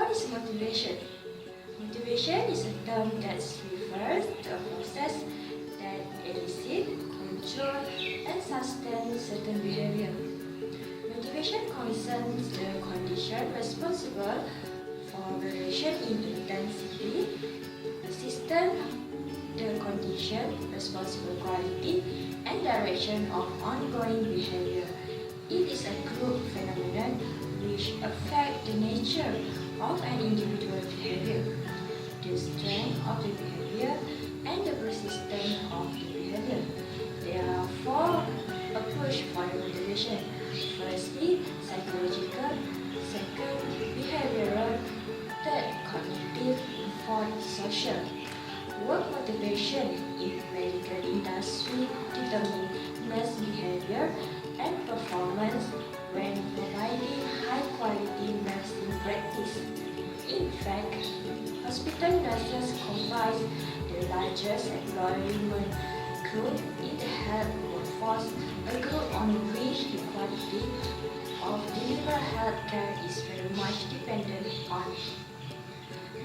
What is motivation? Motivation is a term that refers to a process that elicits, control, and sustain certain behavior. Motivation concerns the condition responsible for variation in intensity, persistence, the condition responsible quality, and direction of ongoing behavior. It is a group phenomenon which affects the nature of an individual behavior, the strength of the behavior, and the persistence of the behavior. There are four approaches for the motivation. Firstly, psychological, second, behavioral, third, cognitive, fourth, social. Work motivation in medical industry determines nurse behavior and performance when providing high-quality nursing practice. In fact, hospital nurses comprise the largest employment group in the health workforce, a group on which the quality of delivered healthcare is very much dependent on.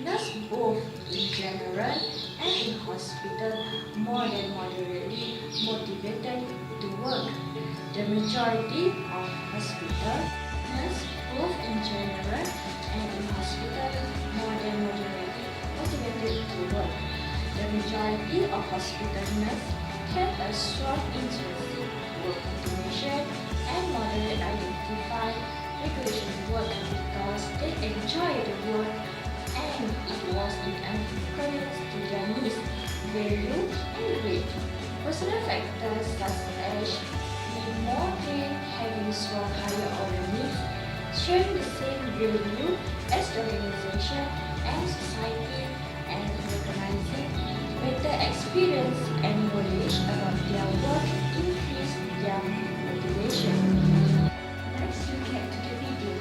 Nurses both in general and in hospital more than moderately motivated to work. The majority of hospital nurses both in general and in hospital more than moderately motivated to work. The majority of hospital nurses have a strong interest in work motivation and moderate identify regulation work because they enjoy the work and it was in accordance to their needs, value, and grade. Personal factors such as being more trained, having strong higher order needs, sharing the same value as the organization and society, and recognizing better experience and knowledge about their work increase their motivation. Let's look at the video.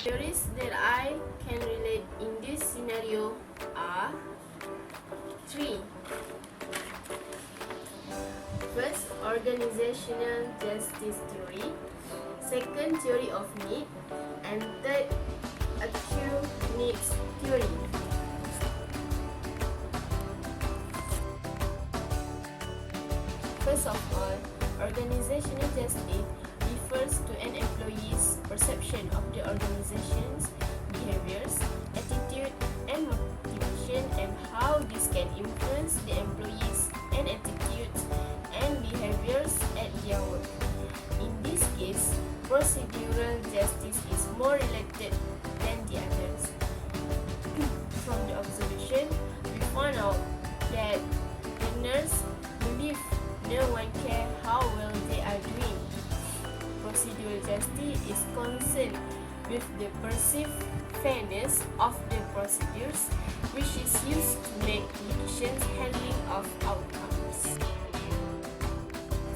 Theories that I can relate in this scenario are 3. First, organizational justice theory. Second, theory of need. And third, acute needs theory. First of all, organizational justice refers to an employee's perception of the organization's behaviors, attitude, and motivation, and how this can influence the employees and attitudes and behaviors at their work. In this case, procedural justice is more related than the others. From the observation, we found out that the nurse believe no one cares how well they are doing. Procedural justice is concerned with the perceived fairness of the procedures, which is used to make decisions handling of outcomes.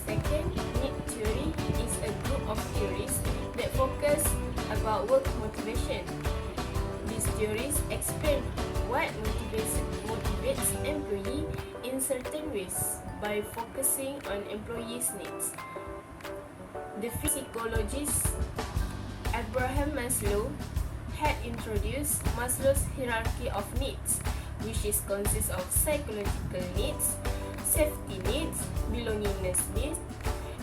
Second, need theory is a group of theories that focus about work motivation. These theories explain what motivates employee in certain ways by focusing on employees' needs. The psychologist Abraham Maslow had introduced Maslow's hierarchy of needs, which consists of psychological needs, safety needs, belongingness needs,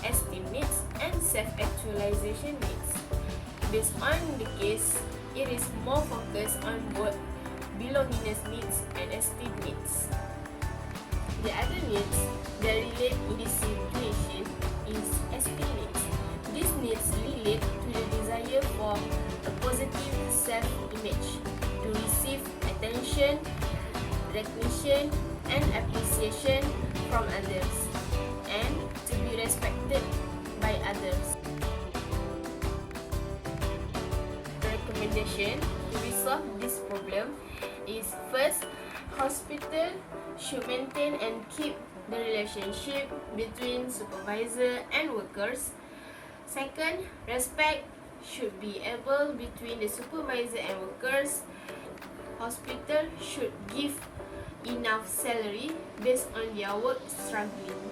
esteem needs, and self-actualization needs. Based on the case, it is more focused on both belongingness needs and esteem needs. The other needs that relate in this situation is esteem needs. These needs relate to the desire for a positive self-image, to receive attention, recognition, and appreciation from others, and to be respected by others. Recommendation: to resolve this problem is first, hospital should maintain and keep the relationship between supervisor and workers. Second, respect should be able between the supervisor and workers. Hospital should give enough salary based on their work struggling.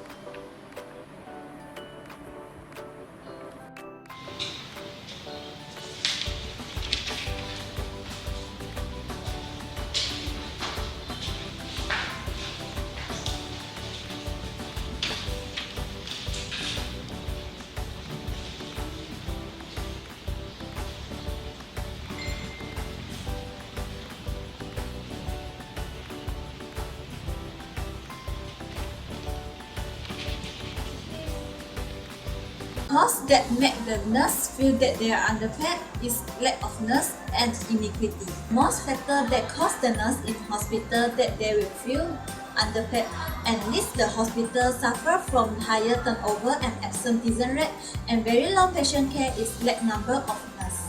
Cause that make the nurse feel that they are underpaid is lack of nurse and inequity. Most factors that cause the nurse in hospital that they will feel underpaid and leads the hospital suffer from higher turnover and absenteeism rate and very low patient care is lack number of nurse.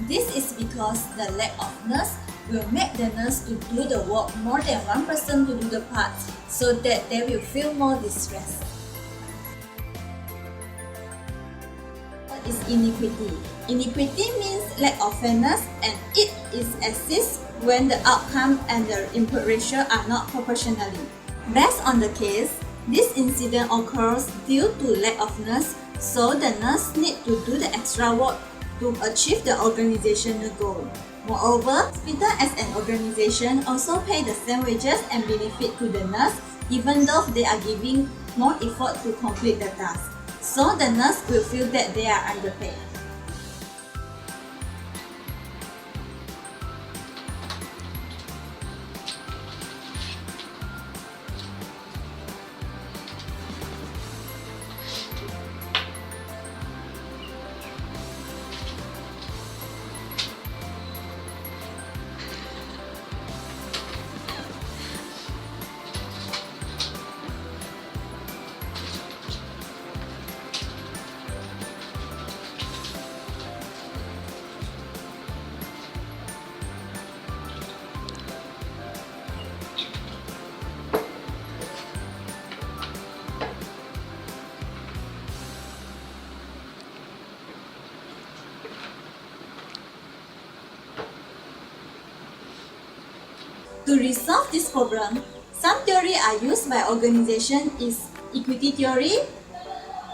This is because the lack of nurse will make the nurse to do the work more than one person to do the part so that they will feel more distress. Is inequity. Inequity means lack of fairness and it is exists when the outcome and the input ratio are not proportionally. Based on the case, this incident occurs due to lack of nurse, so the nurse need to do the extra work to achieve the organizational goal. Moreover, hospital as an organization also pay the same wages and benefit to the nurse even though they are giving more effort to complete the task. So the nurse will feel that they are underpaid. To resolve this problem, some theory are used by organization is equity theory,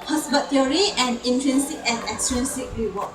hotspot theory, and intrinsic and extrinsic reward.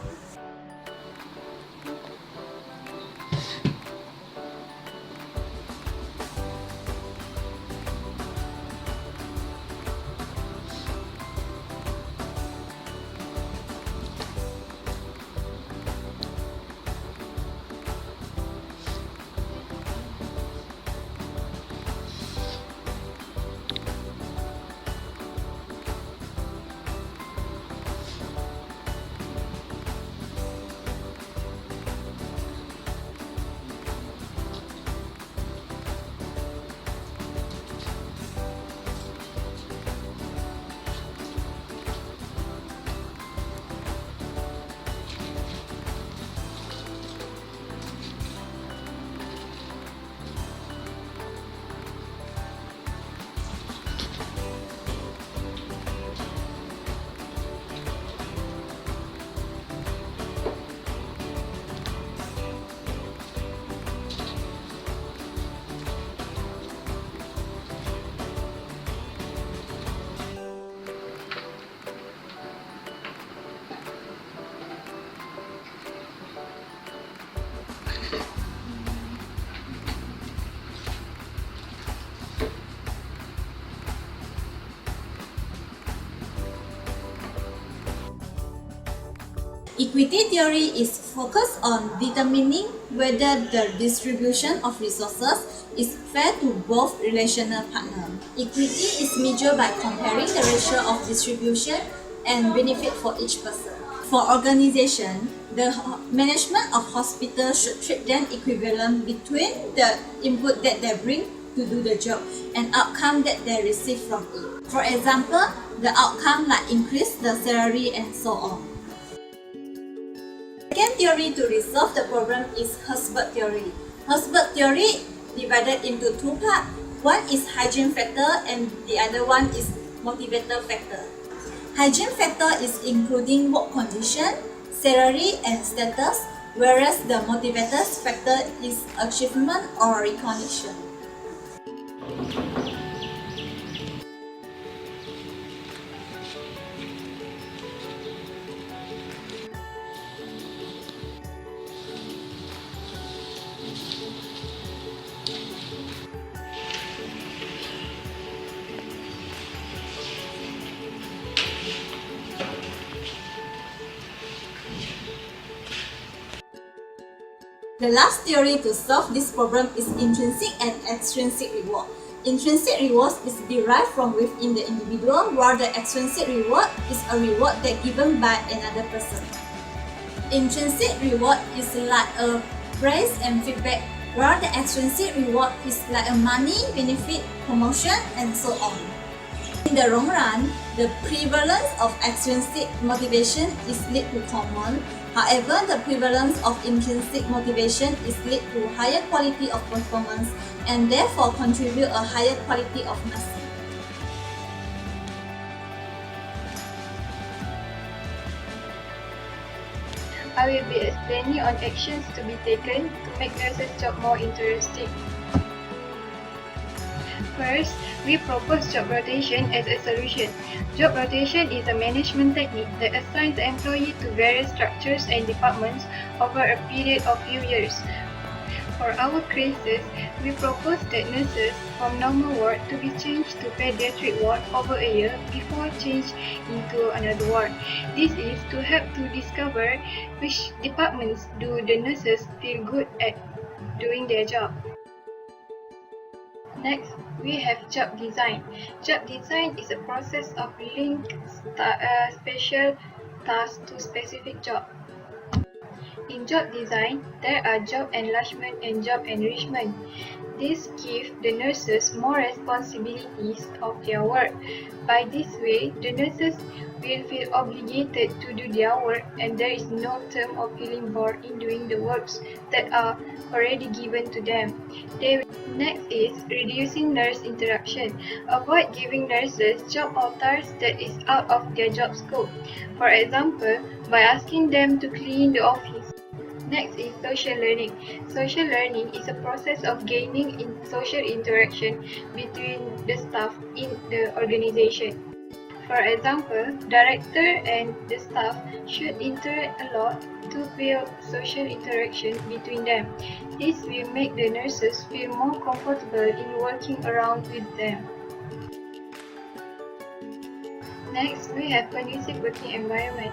Equity theory is focused on determining whether the distribution of resources is fair to both relational partners. Equity is measured by comparing the ratio of distribution and benefit for each person. For organization, the management of hospitals should treat them equivalent between the input that they bring to do the job and outcome that they receive from it. For example, the outcome like increase the salary and so on. Second theory to resolve the problem is Herzberg theory. Herzberg theory divided into two parts. One is hygiene factor and the other one is motivator factor. Hygiene factor is including work condition, salary and status, whereas the motivators factor is achievement or recognition. The last theory to solve this problem is intrinsic and extrinsic reward. Intrinsic reward is derived from within the individual, while the extrinsic reward is a reward that given by another person. Intrinsic reward is like a praise and feedback, while the extrinsic reward is like a money, benefit, promotion, and so on. In the long run, the prevalence of extrinsic motivation is lead to common. However, the prevalence of intrinsic motivation is lead to higher quality of performance and therefore contribute a higher quality of nursing. I will be explaining on actions to be taken to make nurses' job more interesting. First, we propose job rotation as a solution. Job rotation is a management technique that assigns the employee to various structures and departments over a period of few years. For our cases, we propose that nurses from normal ward to be changed to pediatric ward over a year before change into another ward. This is to help to discover which departments do the nurses feel good at doing their job. Next, we have job design. Job design is a process of linking special tasks to specific job. In job design, there are job enlargement and job enrichment. This gives the nurses more responsibilities of their work. By this way, the nurses will feel obligated to do their work and there is no term of feeling bored in doing the works that are already given to them. Next is reducing nurse interaction. Avoid giving nurses job or tasks that is out of their job scope. For example, by asking them to clean the office. Next is social learning. Social learning is a process of gaining in social interaction between the staff in the organization. For example, director and the staff should interact a lot to build social interaction between them. This will make the nurses feel more comfortable in working around with them. Next, we have conducive working environment.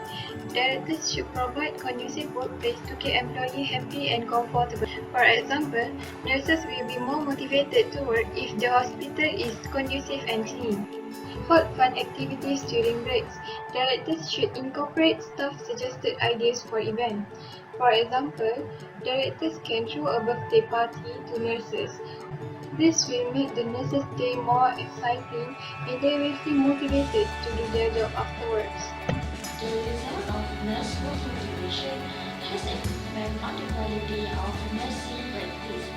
Directors should provide conducive workplace to keep employees happy and comfortable. For example, nurses will be more motivated to work if the hospital is conducive and clean. Hold fun activities during breaks. Directors should incorporate staff-suggested ideas for events. For example, directors can throw a birthday party to nurses. This will make the nurses' day more exciting and they will feel motivated to do their job afterwards. The result of nurse work motivation has an impact on the quality of nursing practice,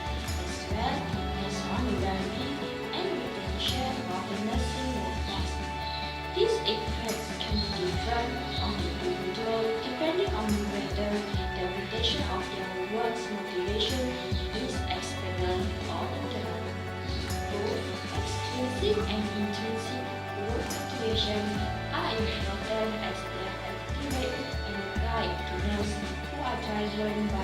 as well as on the well-being and retention of the nursing workforce. These effects can be different on the individual depending on whether the retention of their work's motivation is external or internal. Both extrinsic and intrinsic work motivation are important as they activate and guide to nurses who are driven by